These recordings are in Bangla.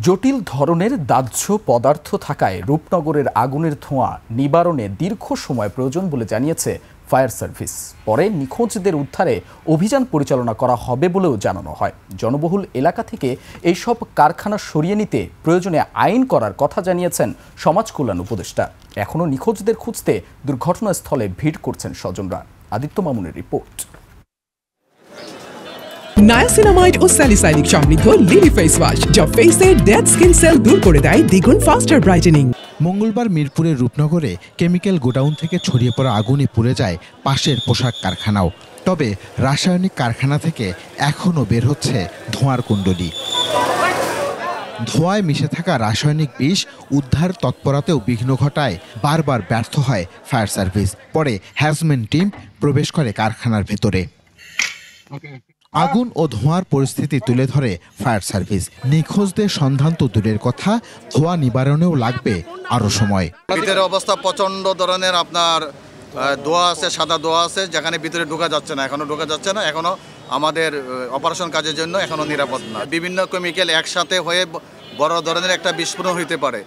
জটিল ধরনের দাহ্য পদার্থ থাকায় রূপনগরের আগুনের ধোঁয়া নিবারণে দীর্ঘ সময় প্রয়োজন বলে জানিয়েছে ফায়ার সার্ভিস। পরে নিখোঁজদের উদ্ধারে অভিযান পরিচালনা করা হবে বলেও জানানো হয়। জনবহুল এলাকা থেকে এইসব কারখানা সরিয়ে নিতে প্রয়োজনে আইন করার কথা জানিয়েছেন সমাজ কল্যাণ উপদেষ্টা। এখনও নিখোঁজদের খুঁজতে দুর্ঘটনাস্থলে ভিড় করছেন স্বজনরা। আদিত্য মামুনের রিপোর্ট। নায়াসিনামাইড ও স্যালিসাইলিক সমৃদ্ধ লিলি ফেস ওয়াশ যা ফেসের ডেড স্কিন সেল দূর করে দেয় দ্বিগুণ ফাস্টার ব্রাইটেনিং। মঙ্গলবার মিরপুরের রূপনগরে কেমিক্যাল গোডাউন থেকে ছড়িয়ে পড়া আগুনে পুড়ে যায় পাশের পোশাক কারখানাও। তবে রাসায়নিক কারখানা থেকে এখনও বের হচ্ছে ধোঁয়ার কুণ্ডলী। ধোঁয়ায় মিশে থাকা রাসায়নিক বিষ উদ্ধার তৎপরতাতেও বিঘ্ন ঘটায় বারবার ব্যর্থ হয় ফায়ার সার্ভিস। পরে হ্যাজমেন্ট টিম প্রবেশ করে কারখানার ভেতরে। আগুন ও ধোঁয়ার পরিস্থিতি তুলে ধরে ফায়ার সার্ভিস। নিখোঁজদের সন্ধান তো দূরের কথা, ধোঁয়া নিবারণেও লাগবে আরও সময়। ভিতরে অবস্থা প্রচণ্ড ধরনের আপনার ধোঁয়া আছে, সাদা ধোঁয়া আছে, যেখানে ভিতরে ঢোকা যাচ্ছে না, এখনো আমাদের অপারেশন কাজের জন্য এখনো নিরাপদ না। বিভিন্ন কেমিক্যাল একসাথে হয়ে বড় ধরনের একটা বিস্ফোরণ হতে পারে,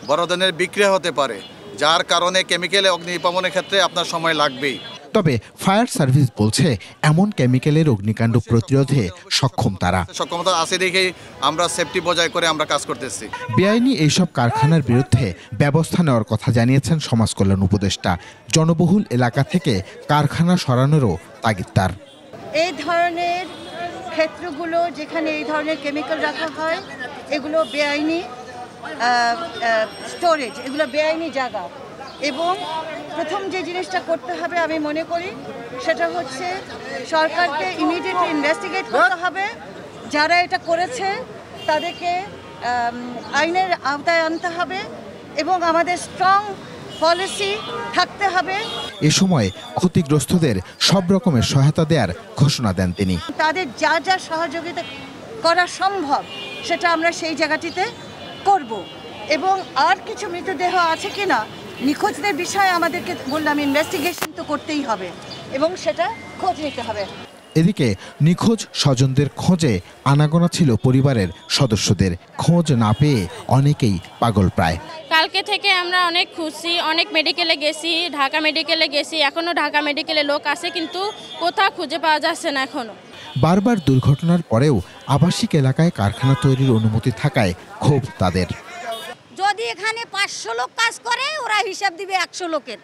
বড় ধরনের বিক্রিয়া হতে পারে, যার কারণে কেমিক্যালে অগ্নি নির্বাপনের ক্ষেত্রে আপনার সময় লাগবেই। তবে ফায়ার সার্ভিস বলছে এমন কেমিক্যালের অগ্নিকাণ্ড প্রতিরোধে সক্ষম তারা। সক্ষমতা আছে দেখেই আমরা সেফটি বজায় করে আমরা কাজ করতেছি। বেআইনি এইসব কারখানার বিরুদ্ধে ব্যবস্থা নেওয়ার কথা জানিয়েছেন সমাজ কল্যাণ উপদেষ্টা। জনবহুল এলাকা থেকে কারখানা সরানোরও তাগিদ তার। এই ধরনের ক্ষেত্রগুলো যেখানে এই ধরনের কেমিক্যাল রাখা হয় এগুলো বেআইনি স্টোরেজ, এগুলো বেআইনি জায়গা। এবং প্রথম যে জিনিসটা করতে হবে আমি মনে করি সেটা হচ্ছে সরকারকে ইমিডিয়েটলি ইনভেস্টিগেট করতে হবে। যারা এটা করেছে তাদেরকে আইনের আওতায় আনতে হবে এবং আমাদের স্ট্রং পলিসি থাকতে হবে। এ সময় ক্ষতিগ্রস্তদের সব রকমের সহায়তা দেওয়ার ঘোষণা দেন তিনি। তাদের যা যা সহযোগিতা করা সম্ভব সেটা আমরা সেই জায়গাটিতে করব। এবং আর কিছু মৃতদেহ আছে কিনা নিখোঁজদের বিষয়ে আমাদেরকে বললাম ইনভেস্টিগেশন তো করতেই হবে এবং সেটা খোঁজ নিতে হবে। এদিকে নিখোঁজ স্বজনদের খোঁজে আনাগোনা ছিল পরিবারের সদস্যদের। খোঁজ না পেয়ে অনেকেই পাগল প্রায়। কালকে থেকে আমরা অনেক খুঁজছি, অনেক মেডিকেলে গেছি, ঢাকা মেডিকেলে গেছি, এখনও ঢাকা মেডিকেলে লোক আছে কিন্তু কোথাও খুঁজে পাওয়া যাচ্ছে না। এখনও বারবার দুর্ঘটনার পরেও আবাসিক এলাকায় কারখানা তৈরির অনুমতি থাকায় ক্ষোভ তাদের। যদি এখানে 500 লোক কাজ করে ওরা হিসাব দিবে 100 লোকের,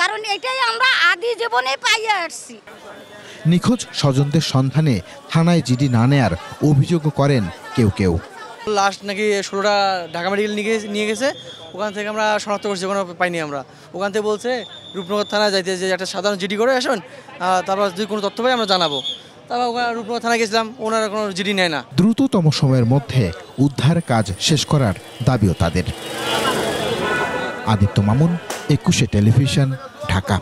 কারণ এটাই আমরা আদি জীবনে পাইয়ে আসছি। নিখোঁজ স্বজনদের সন্ধানে থানায় জিডি না নেয়ার অভিযোগ করেন কেউ কেউ। লাস্ট নাকি 16টা ঢাকা মেডিকেল নিয়ে গেছে, ওখান থেকে আমরা শনাক্ত করছি, ওখানে পাইনি আমরা। ওখান থেকে বলছে রূপনগর থানায় যাইতে যে একটা সাধারণ জিডি করে আসুন, তারপর যদি কোনো তথ্য পাই আমরা জানাবো। তারপর ওখানে রূপনগর থানায় গেছিলাম, ওনারা কোনো জিডি নেয় না। দ্রুততম সময়ের মধ্যে উদ্ধার কাজ শেষ করার দাবিও তাদের। আদিত্য মামুন, 21 টেলিভিশন, ঢাকা।